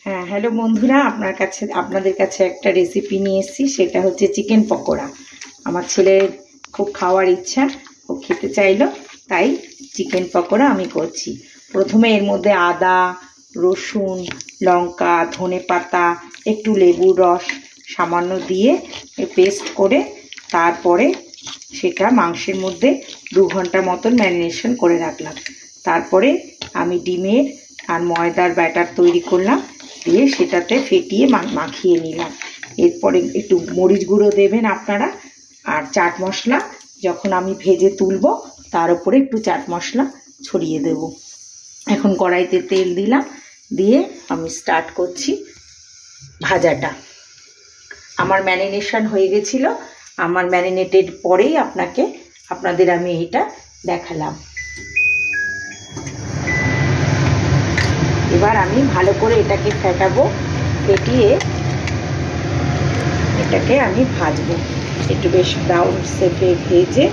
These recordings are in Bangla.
হ্যাঁ, হ্যালো বন্ধুরা, আপনাদের কাছে একটা রেসিপি নিয়ে এসেছি। সেটা হচ্ছে চিকেন পকোড়া। আমার ছেলের খুব খাওয়ার ইচ্ছা, ও খেতে চাইলো, তাই চিকেন পকোড়া আমি করছি। প্রথমে এর মধ্যে আদা, রসুন, লঙ্কা, ধনেপাতা, একটু লেবুর রস সামান্য দিয়ে পেস্ট করে তারপরে সেটা মাংসের মধ্যে 2 ঘন্টা মতন ম্যারিনেশন করে রাখলাম। তারপরে আমি ডিমের আর ময়দার ব্যাটার তৈরি করলাম, দিয়ে সেটাতে ফেটিয়ে মাখিয়ে নিলাম। এরপরে একটু মরিচ গুঁড়ো দেবেন আপনারা, আর চাট মশলা যখন আমি ভেজে তুলবো তার উপরে একটু চাট মশলা ছড়িয়ে দেব। এখন কড়াইতে তেল দিলাম, দিয়ে আমি স্টার্ট করছি ভাজাটা। আমার ম্যারিনেশন হয়ে গেছিলো, আমার ম্যারিনেটেড পরেই আপনাদের আমি এটা দেখালাম। এবার আমি ভালো করে এটাকে ফেটাবো, ফেটিয়ে এটাকে আমি ভাজবো একটু বেশ ব্রাউন শেপে ভেজে।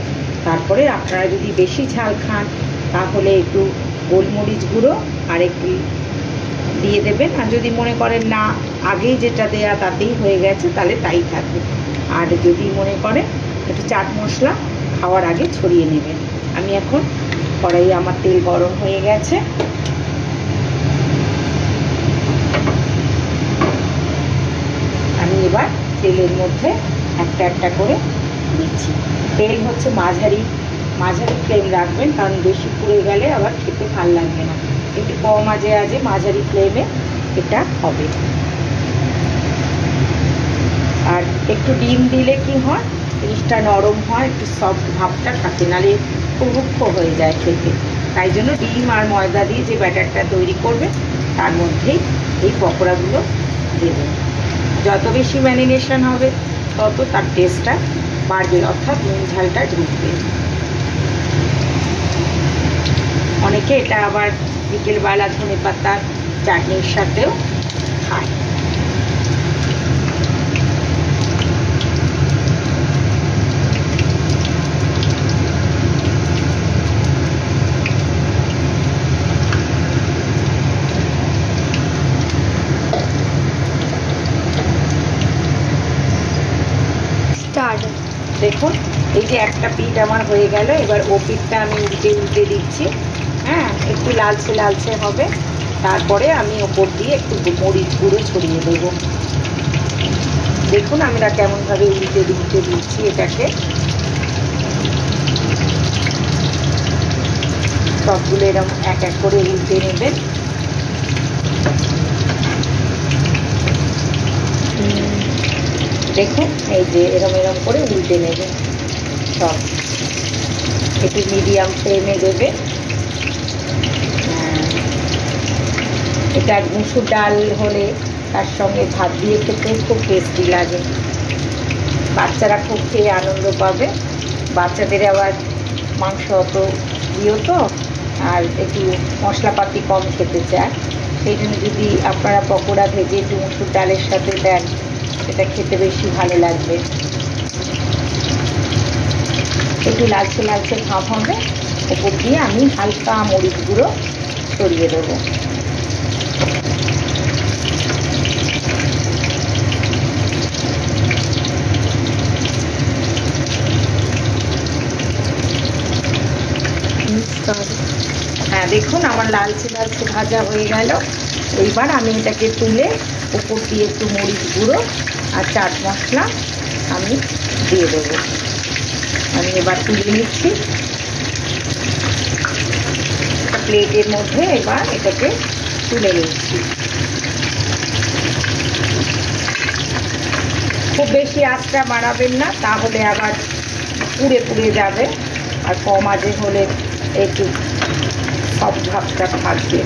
তারপরে আপনারা যদি বেশি ঝাল খান তাহলে একটু গোলমরিচ গুঁড়ো আর একটু দিয়ে দেবেন, আর যদি মনে করেন না আগেই যেটা দেয়া তাতেই হয়ে গেছে তাহলে তাই থাকবে। আর যদি মনে করেন একটু চাট মশলা খাওয়ার আগে ছড়িয়ে নেবেন। আমি এখন কড়াইয়ে আমার তেল গরম হয়ে গেছে, আমি এবার তেলের মধ্যে একটা একটা করে দিচ্ছি। তেল হচ্ছে মাঝারি ফ্লেম রাখবেন, কারণ বেশি পুড়ে গেলে আবার খেতে ভালো লাগবে না। একটু কম আজে মাঝারি ফ্লেমে এটা হবে। আর একটু ডিম দিলে কি হয়, জিনিসটা নরম হয়, একটু সফট ভাবটা থাকে, নাহলে খুব রুক্ষ হয়ে যায় খেতে। তাই জন্য ডিম আর ময়দা দিয়ে যে ব্যাটারটা তৈরি করবে তার মধ্যেই এই পকোড়াগুলো দেবেন। যত বেশি ম্যারিনেশন হবে তত তার টেস্টটা বাড়বে, অর্থাৎ নুন ঝালটা ঢুকবে। অনেকে এটা আবার বিকেলবেলা ধনেপাতার চাটনির সাথেও খায়। দেখুন, এই যে একটা পিঠ আমার হয়ে গেল, এবার ও পিঠটা আমি উল্টে দিচ্ছি। হ্যাঁ, একটু লালচে হবে। তারপরে আমি ওপর দিয়ে একটু মরিচ গুঁড়ো ছড়িয়ে দেবো। দেখুন আমরা কেমনভাবে উল্টে দিচ্ছি এটাকে। সবগুলো এরকম এক এক করে উল্টে নেবেন। দেখুন, এই যে এরম করে উল্টে নেবে সব। একটু মিডিয়াম ফ্লেমে দেবে। এটা মুসুর ডাল হলে তার সঙ্গে ভাত দিয়ে খেতে খুব টেস্টি লাগে। বাচ্চারা খুব খেয়ে আনন্দ পাবে। বাচ্চাদের আবার মাংস অত প্রিয় তো, আর একটু মশলাপাতি কম খেতে চায়। সেই জন্য যদি আপনারা পকোড়া ভেজে একটু মুসুর ডালের সাথে দেন, এটা খেতে বেশি ভালো লাগবে। একটু লালচে ভাব হবে, ওপর দিয়ে আমি হালকা মরিচ গুঁড়ো ছড়িয়ে দেবো। হ্যাঁ, দেখুন আমার লালচে ভাজা হয়ে গেল। এইবার আমি এটাকে তুলে উপর দিয়ে একটু মরিচ গুঁড়ো আর চাট মশলা আমি দিয়ে দেবো। আমি এবার তুলে নিচ্ছি প্লেটের মধ্যে। এবার এটাকে তুলে নিচ্ছি। খুব বেশি আঁচটা বাড়াবেন না, তাহলে আবার পুড়ে যাবে। আর কম আঁচে হলে একটু সব ভাবটা থাকবে।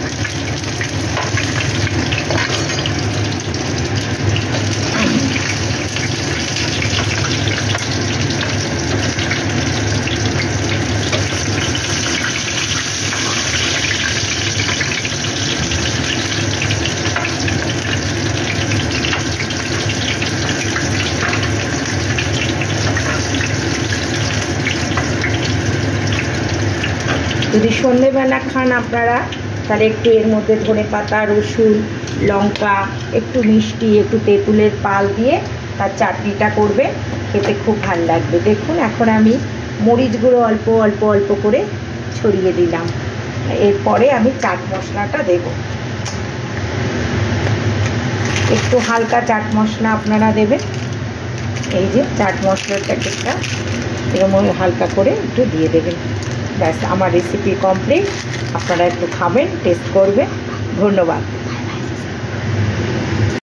যদি সন্ধেবেলা খান আপনারা, তাহলে একটু এর মধ্যে ধনেপাতা, রসুন লঙ্কা, একটু মিষ্টি, একটু তেঁতুলের পাল দিয়ে তার চাটনিটা করবে, খেতে খুব ভালো লাগবে। দেখুন এখন আমি মরিচ গুঁড়ো অল্প অল্প অল্প করে ছড়িয়ে দিলাম। এরপরে আমি চাট মশলাটা দেব। একটু হালকা চাট মশলা আপনারা দেবেন। এই যে চাট মশলার প্যাকেটটা এরকম হালকা করে একটু দিয়ে দেবেন। ব্যাস, আমার রেসিপি কমপ্লিট। আপনারা একটু খাবেন, টেস্ট করবেন। ধন্যবাদ।